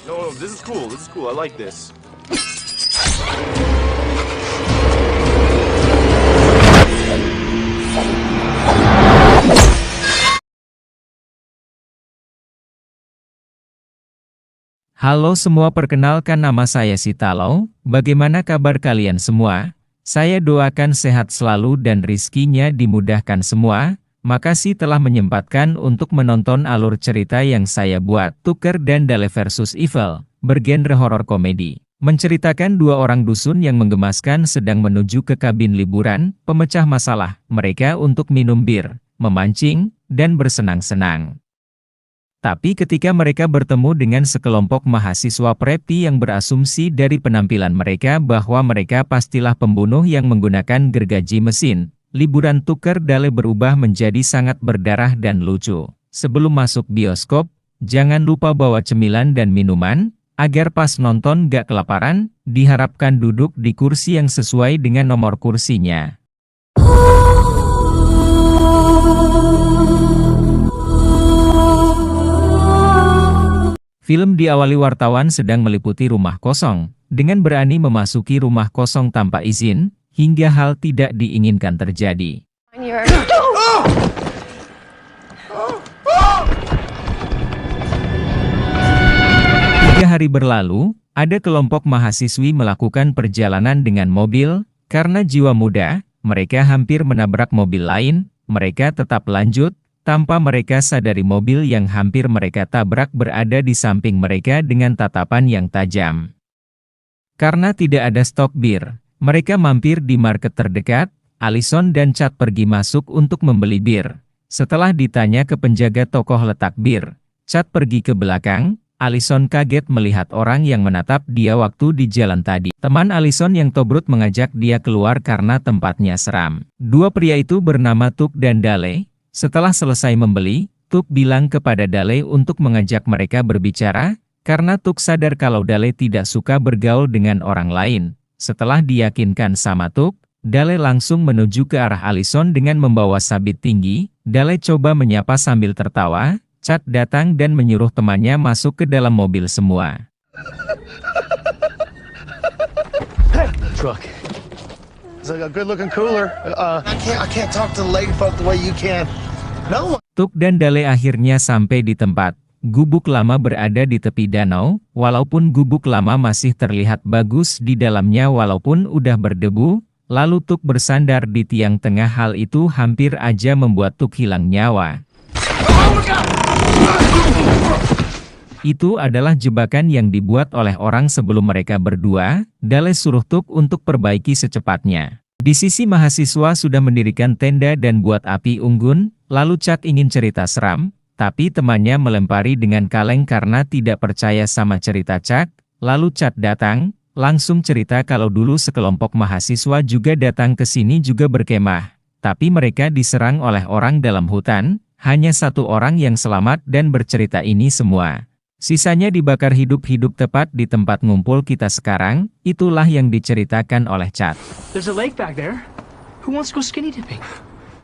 No, this is cool. This is cool. I like this. Halo semua, perkenalkan nama saya Sitalo. Bagaimana kabar kalian semua? Saya doakan sehat selalu dan rizkinya dimudahkan semua. Makasih telah menyempatkan untuk menonton alur cerita yang saya buat, Tucker dan Dale versus Evil, bergenre horor komedi. Menceritakan dua orang dusun yang menggemaskan sedang menuju ke kabin liburan, pemecah masalah mereka untuk minum bir, memancing, dan bersenang-senang. Tapi ketika mereka bertemu dengan sekelompok mahasiswa preppy yang berasumsi dari penampilan mereka bahwa mereka pastilah pembunuh yang menggunakan gergaji mesin, liburan Tucker Dale berubah menjadi sangat berdarah dan lucu. Sebelum masuk bioskop, jangan lupa bawa cemilan dan minuman, agar pas nonton gak kelaparan, diharapkan duduk di kursi yang sesuai dengan nomor kursinya. Film diawali wartawan sedang meliputi rumah kosong, dengan berani memasuki rumah kosong tanpa izin, hingga hal tidak diinginkan terjadi. 3 hari berlalu, ada kelompok mahasiswi melakukan perjalanan dengan mobil, karena jiwa muda, mereka hampir menabrak mobil lain, mereka tetap lanjut, tanpa mereka sadari mobil yang hampir mereka tabrak berada di samping mereka dengan tatapan yang tajam. Karena tidak ada stok bir, mereka mampir di market terdekat. Allison dan Chad pergi masuk untuk membeli bir. Setelah ditanya ke penjaga toko letak bir, Chad pergi ke belakang. Allison kaget melihat orang yang menatap dia waktu di jalan tadi. Teman Allison yang tobrut mengajak dia keluar karena tempatnya seram. Dua pria itu bernama Tuck dan Dale. Setelah selesai membeli, Tuck bilang kepada Dale untuk mengajak mereka berbicara, karena Tuck sadar kalau Dale tidak suka bergaul dengan orang lain. Setelah diyakinkan sama Tuck, Dale langsung menuju ke arah Allison dengan membawa sabit tinggi. Dale coba menyapa sambil tertawa. Chad datang dan menyuruh temannya masuk ke dalam mobil semua. Hey, truck. It's like a good-looking cooler. I can't talk to the lady folk the way you can. No. Tuck dan Dale akhirnya sampai di tempat. Gubuk lama berada di tepi danau, walaupun gubuk lama masih terlihat bagus di dalamnya walaupun udah berdebu, lalu Tuck bersandar di tiang tengah. Hal itu hampir aja membuat Tuck hilang nyawa. Itu adalah jebakan yang dibuat oleh orang sebelum mereka berdua. Dale suruh Tuck untuk perbaiki secepatnya. Di sisi mahasiswa sudah mendirikan tenda dan buat api unggun, lalu Chad ingin cerita seram, tapi temannya melempari dengan kaleng karena tidak percaya sama cerita Chad. Lalu Chad datang, langsung cerita kalau dulu sekelompok mahasiswa juga datang ke sini juga berkemah. Tapi mereka diserang oleh orang dalam hutan, hanya satu orang yang selamat dan bercerita ini semua. Sisanya dibakar hidup-hidup tepat di tempat ngumpul kita sekarang. Itulah yang diceritakan oleh Chad. There's a lake back there. Who wants to go skinny dipping?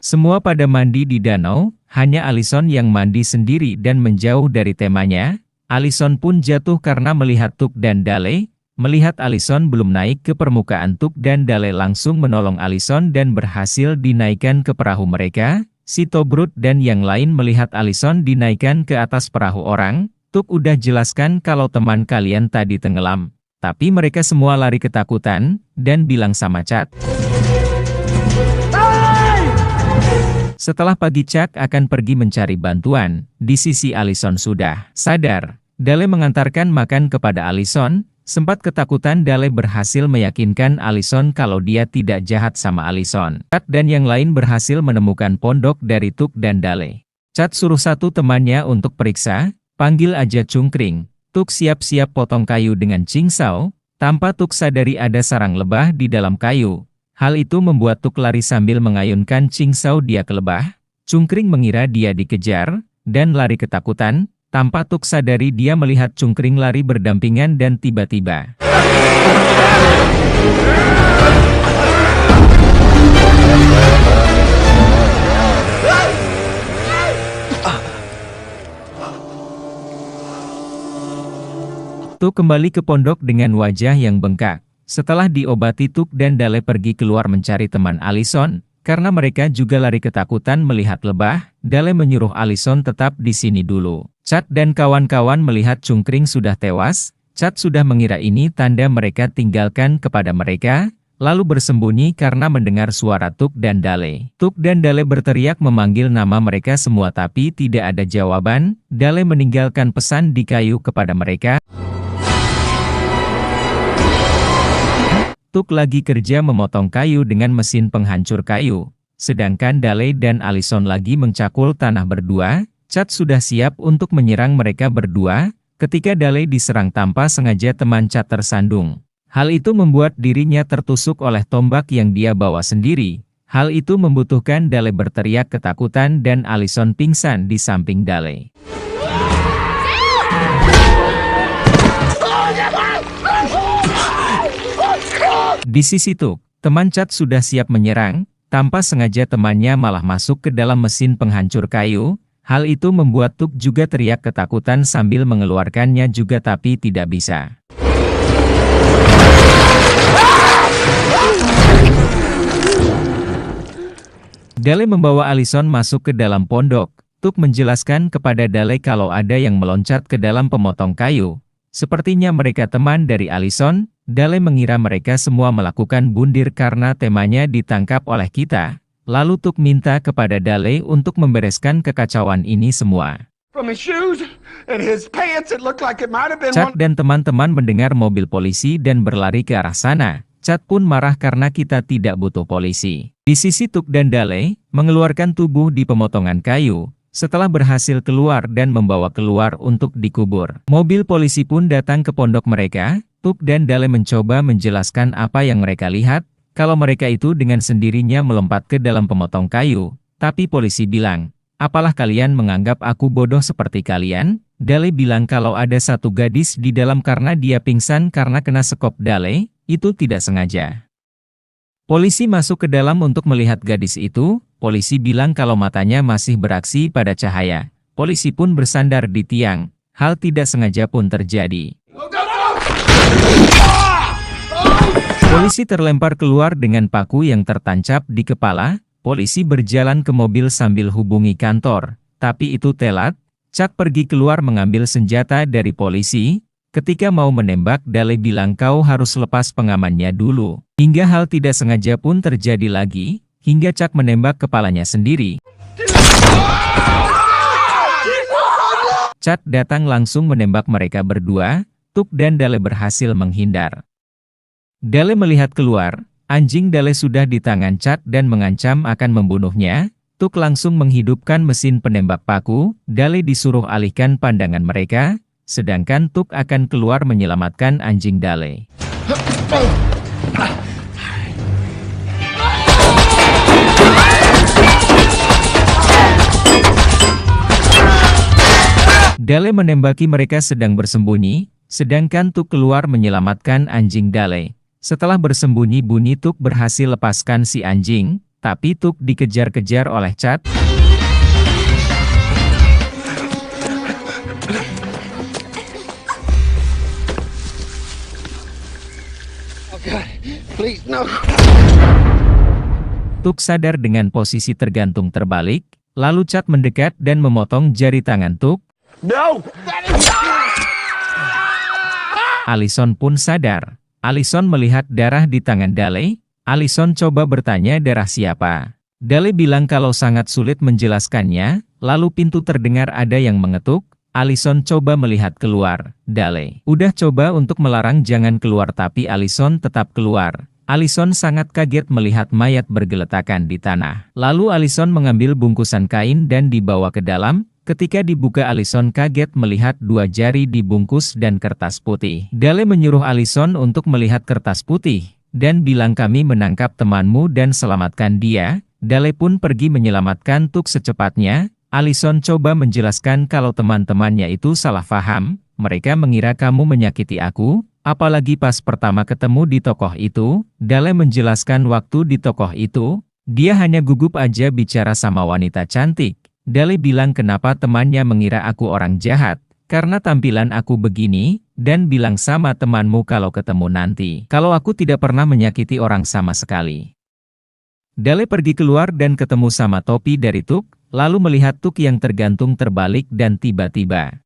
Semua pada mandi di danau, hanya Allison yang mandi sendiri dan menjauh dari temanya. Allison pun jatuh karena melihat Tuck dan Dale. Melihat Allison belum naik ke permukaan, Tuck dan Dale langsung menolong Allison dan berhasil dinaikkan ke perahu mereka. Si Tobrut dan yang lain melihat Allison dinaikkan ke atas perahu orang. Tuck udah jelaskan kalau teman kalian tadi tenggelam. Tapi mereka semua lari ketakutan, dan bilang sama Chad. Setelah pagi Chad akan pergi mencari bantuan, di sisi Allison sudah sadar. Dale mengantarkan makan kepada Allison. Sempat ketakutan, Dale berhasil meyakinkan Allison kalau dia tidak jahat sama Allison. Chad dan yang lain berhasil menemukan pondok dari Tuck dan Dale. Chad suruh satu temannya untuk periksa. Panggil aja Cungkring. Tuck siap-siap potong kayu dengan cingsau, tanpa Tuck sadari ada sarang lebah di dalam kayu. Hal itu membuat Tuck lari sambil mengayunkan cingsau dia ke lebah. Cungkring mengira dia dikejar, dan lari ketakutan. Tanpa Tuck sadari dia melihat Cungkring lari berdampingan dan tiba-tiba Tuk kembali ke pondok dengan wajah yang bengkak. Setelah diobati, Tuk dan Dale pergi keluar mencari teman Allison. Karena mereka juga lari ketakutan melihat lebah, Dale menyuruh Allison tetap di sini dulu. Chad dan kawan-kawan melihat cungkring sudah tewas. Chad sudah mengira ini tanda mereka tinggalkan kepada mereka, lalu bersembunyi karena mendengar suara Tuk dan Dale. Tuk dan Dale berteriak memanggil nama mereka semua tapi tidak ada jawaban. Dale meninggalkan pesan di kayu kepada mereka. Tuk lagi kerja memotong kayu dengan mesin penghancur kayu. Sedangkan Dale dan Allison lagi mencakul tanah berdua. Chad sudah siap untuk menyerang mereka berdua. Ketika Dale diserang tanpa sengaja, teman Chad tersandung. Hal itu membuat dirinya tertusuk oleh tombak yang dia bawa sendiri. Hal itu membutuhkan Dale berteriak ketakutan dan Allison pingsan di samping Dale. Di sisi Tuk, teman Chad sudah siap menyerang. Tanpa sengaja temannya malah masuk ke dalam mesin penghancur kayu. Hal itu membuat Tuk juga teriak ketakutan sambil mengeluarkannya juga tapi tidak bisa. Dale membawa Allison masuk ke dalam pondok. Tuk menjelaskan kepada Dale kalau ada yang meloncat ke dalam pemotong kayu. Sepertinya mereka teman dari Allison. Dale mengira mereka semua melakukan bundir karena temanya ditangkap oleh kita. Lalu Tuk minta kepada Dale untuk membereskan kekacauan ini semua. Chad dan teman-teman mendengar mobil polisi dan berlari ke arah sana. Chad pun marah karena kita tidak butuh polisi. Di sisi Tuk dan Dale, mengeluarkan tubuh di pemotongan kayu. Setelah berhasil keluar dan membawa keluar untuk dikubur. Mobil polisi pun datang ke pondok mereka. Tuk dan Dale mencoba menjelaskan apa yang mereka lihat, kalau mereka itu dengan sendirinya melompat ke dalam pemotong kayu. Tapi polisi bilang, apalah kalian menganggap aku bodoh seperti kalian? Dale bilang kalau ada satu gadis di dalam karena dia pingsan karena kena sekop Dale, itu tidak sengaja. Polisi masuk ke dalam untuk melihat gadis itu. Polisi bilang kalau matanya masih beraksi pada cahaya. Polisi pun bersandar di tiang. Hal tidak sengaja pun terjadi. Polisi terlempar keluar dengan paku yang tertancap di kepala. Polisi berjalan ke mobil sambil hubungi kantor. Tapi itu telat. Chad pergi keluar mengambil senjata dari polisi. Ketika mau menembak, Dale bilang kau harus lepas pengamannya dulu. Hingga hal tidak sengaja pun terjadi lagi. Hingga Chad menembak kepalanya sendiri. Chad datang langsung menembak mereka berdua. Tuk dan Dale berhasil menghindar. Dale melihat keluar, anjing Dale sudah di tangan Chad dan mengancam akan membunuhnya. Tuk langsung menghidupkan mesin penembak paku. Dale disuruh alihkan pandangan mereka, sedangkan Tuk akan keluar menyelamatkan anjing Dale. Dale menembaki mereka sedang bersembunyi, sedangkan Tuk keluar menyelamatkan anjing Dale. Setelah bersembunyi-bunyi, Tuk berhasil lepaskan si anjing, tapi Tuk dikejar-kejar oleh Chad. Oh God, please, no. Tuk sadar dengan posisi tergantung terbalik, lalu Chad mendekat dan memotong jari tangan Tuk. No! Allison pun sadar. Allison melihat darah di tangan Dale. Allison coba bertanya darah siapa. Dale bilang kalau sangat sulit menjelaskannya, lalu pintu terdengar ada yang mengetuk. Allison coba melihat keluar. Dale udah coba untuk melarang jangan keluar tapi Allison tetap keluar. Allison sangat kaget melihat mayat bergeletakan di tanah. Lalu Allison mengambil bungkusan kain dan dibawa ke dalam. Ketika dibuka, Allison kaget melihat 2 jari dibungkus dan kertas putih. Dale menyuruh Allison untuk melihat kertas putih, dan bilang kami menangkap temanmu dan selamatkan dia. Dale pun pergi menyelamatkan Tuk secepatnya. Allison coba menjelaskan kalau teman-temannya itu salah paham. Mereka mengira kamu menyakiti aku, apalagi pas pertama ketemu di tokoh itu. Dale menjelaskan waktu di tokoh itu, dia hanya gugup aja bicara sama wanita cantik. Dale bilang kenapa temannya mengira aku orang jahat, karena tampilan aku begini, dan bilang sama temanmu kalau ketemu nanti. Kalau aku tidak pernah menyakiti orang sama sekali. Dale pergi keluar dan ketemu sama topi dari Tuk, lalu melihat Tuk yang tergantung terbalik dan tiba-tiba.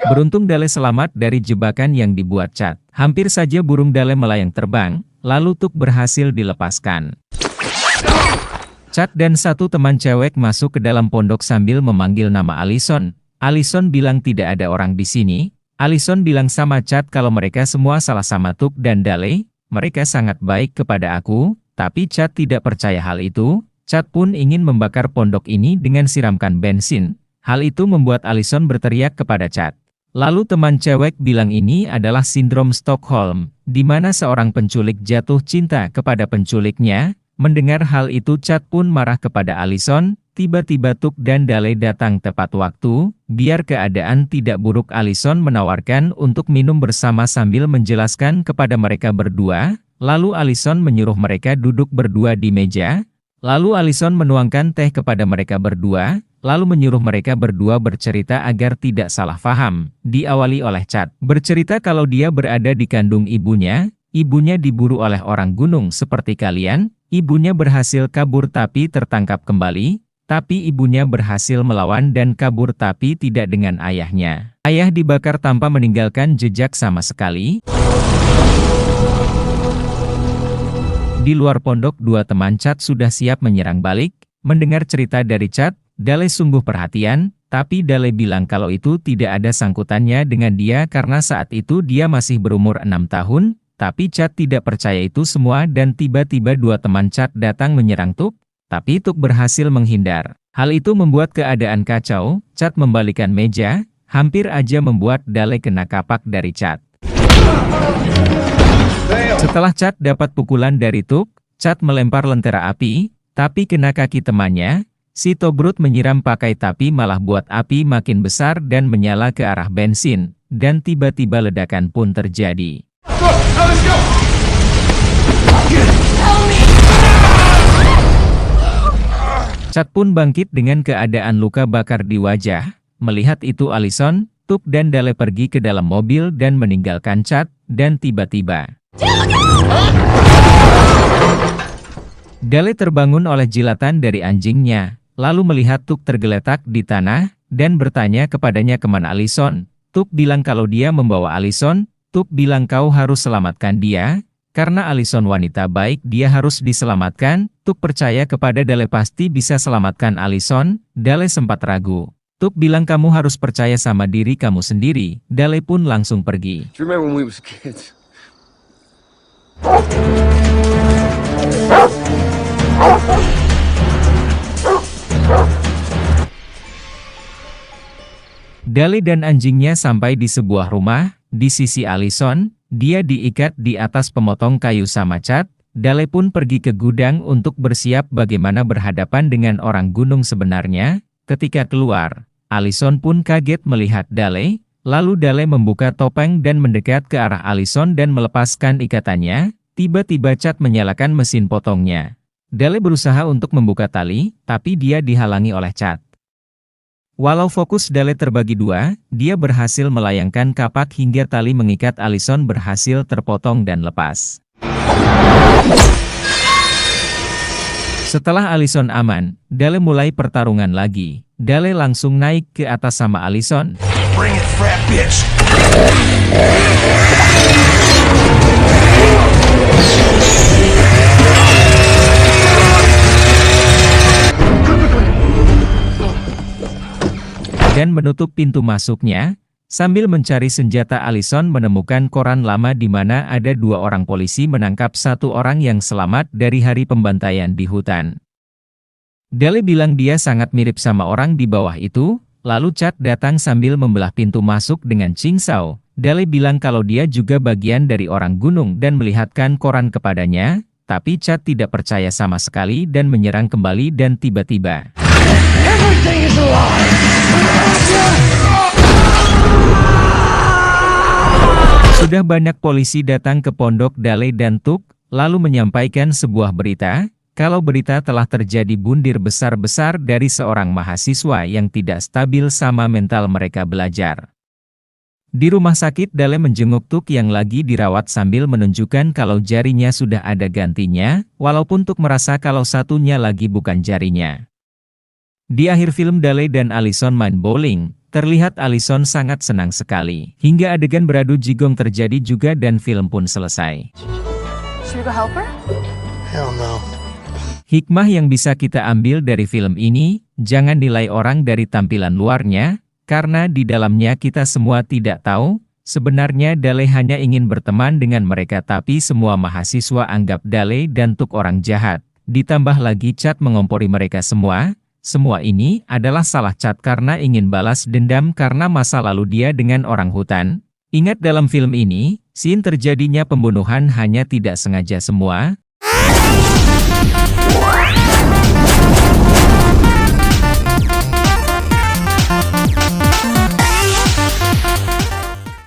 Beruntung Dale selamat dari jebakan yang dibuat Chad. Hampir saja burung Dale melayang terbang, lalu Tuk berhasil dilepaskan. Chad dan satu teman cewek masuk ke dalam pondok sambil memanggil nama Allison. Allison bilang tidak ada orang di sini. Allison bilang sama Chad kalau mereka semua salah sama Tuk dan Dale. Mereka sangat baik kepada aku, tapi Chad tidak percaya hal itu. Chad pun ingin membakar pondok ini dengan siramkan bensin. Hal itu membuat Allison berteriak kepada Chad. Lalu teman cewek bilang ini adalah sindrom Stockholm, di mana seorang penculik jatuh cinta kepada penculiknya. Mendengar hal itu Chad pun marah kepada Allison. Tiba-tiba Tuk dan Dale datang tepat waktu. Biar keadaan tidak buruk, Allison menawarkan untuk minum bersama sambil menjelaskan kepada mereka berdua. Lalu Allison menyuruh mereka duduk berdua di meja. Lalu Allison menuangkan teh kepada mereka berdua. Lalu menyuruh mereka berdua bercerita agar tidak salah paham. Diawali oleh Chad bercerita kalau dia berada di kandung ibunya. Ibunya diburu oleh orang gunung seperti kalian. Ibunya berhasil kabur tapi tertangkap kembali. Tapi ibunya berhasil melawan dan kabur tapi tidak dengan ayahnya. Ayah dibakar tanpa meninggalkan jejak sama sekali. Di luar pondok dua teman Chad sudah siap menyerang balik. Mendengar cerita dari Chad, Dale sungguh perhatian, tapi Dale bilang kalau itu tidak ada sangkutannya dengan dia karena saat itu dia masih berumur 6 tahun, tapi Chad tidak percaya itu semua dan tiba-tiba dua teman Chad datang menyerang Tuk, tapi Tuk berhasil menghindar. Hal itu membuat keadaan kacau. Chad membalikan meja, hampir aja membuat Dale kena kapak dari Chad. Setelah Chad dapat pukulan dari Tuk, Chad melempar lentera api, tapi kena kaki temannya. Si Tobrut menyiram pakai tapi malah buat api makin besar dan menyala ke arah bensin, dan tiba-tiba ledakan pun terjadi. Chad pun bangkit dengan keadaan luka bakar di wajah. Melihat itu Allison, Tuk dan Dale pergi ke dalam mobil dan meninggalkan Chad, dan tiba-tiba Dale terbangun oleh jilatan dari anjingnya. Lalu melihat Tuk tergeletak di tanah, dan bertanya kepadanya kemana Allison. Tuk bilang kalau dia membawa Allison. Tuk bilang kau harus selamatkan dia, karena Allison wanita baik dia harus diselamatkan. Tuk percaya kepada Dale pasti bisa selamatkan Allison. Dale sempat ragu. Tuk bilang kamu harus percaya sama diri kamu sendiri. Dale pun langsung pergi. Do you remember when we was kids? Dale dan anjingnya sampai di sebuah rumah. Di sisi Allison, dia diikat di atas pemotong kayu sama Chad. Dale pun pergi ke gudang untuk bersiap bagaimana berhadapan dengan orang gunung sebenarnya. Ketika keluar, Allison pun kaget melihat Dale. Lalu Dale membuka topeng dan mendekat ke arah Allison dan melepaskan ikatannya. Tiba-tiba Chad menyalakan mesin potongnya. Dale berusaha untuk membuka tali, tapi dia dihalangi oleh Chad. Walau fokus Dale terbagi dua, dia berhasil melayangkan kapak hingga tali mengikat Allison berhasil terpotong dan lepas. Setelah Allison aman, Dale mulai pertarungan lagi. Dale langsung naik ke atas sama Allison. Bring it, frat bitch. Dan menutup pintu masuknya. Sambil mencari senjata, Allison menemukan koran lama di mana ada dua orang polisi menangkap satu orang yang selamat dari hari pembantaian di hutan. Dale bilang dia sangat mirip sama orang di bawah itu. Lalu Chad datang sambil membelah pintu masuk dengan cincau. Dale bilang kalau dia juga bagian dari orang gunung dan melihatkan koran kepadanya. Tapi Chad tidak percaya sama sekali dan menyerang kembali dan tiba-tiba Everything is alive. sudah banyak polisi datang ke pondok Dale dan Tuk, lalu menyampaikan sebuah berita, kalau berita telah terjadi bundir besar-besar dari seorang mahasiswa yang tidak stabil sama mental mereka belajar. Di rumah sakit, Dale menjenguk Tuk yang lagi dirawat sambil menunjukkan kalau jarinya sudah ada gantinya, walaupun Tuk merasa kalau satunya lagi bukan jarinya. Di akhir film, Dale dan Allison main bowling. Terlihat Allison sangat senang sekali. Hingga adegan beradu jigong terjadi juga dan film pun selesai. Should we go help her? Hell no. Hikmah yang bisa kita ambil dari film ini, jangan nilai orang dari tampilan luarnya, karena di dalamnya kita semua tidak tahu, sebenarnya Dale hanya ingin berteman dengan mereka tapi semua mahasiswa anggap Dale dan Tuk orang jahat. Ditambah lagi Chad mengompori mereka semua ini adalah salah Chad karena ingin balas dendam karena masa lalu dia dengan orang hutan. Ingat dalam film ini, scene terjadinya pembunuhan hanya tidak sengaja semua.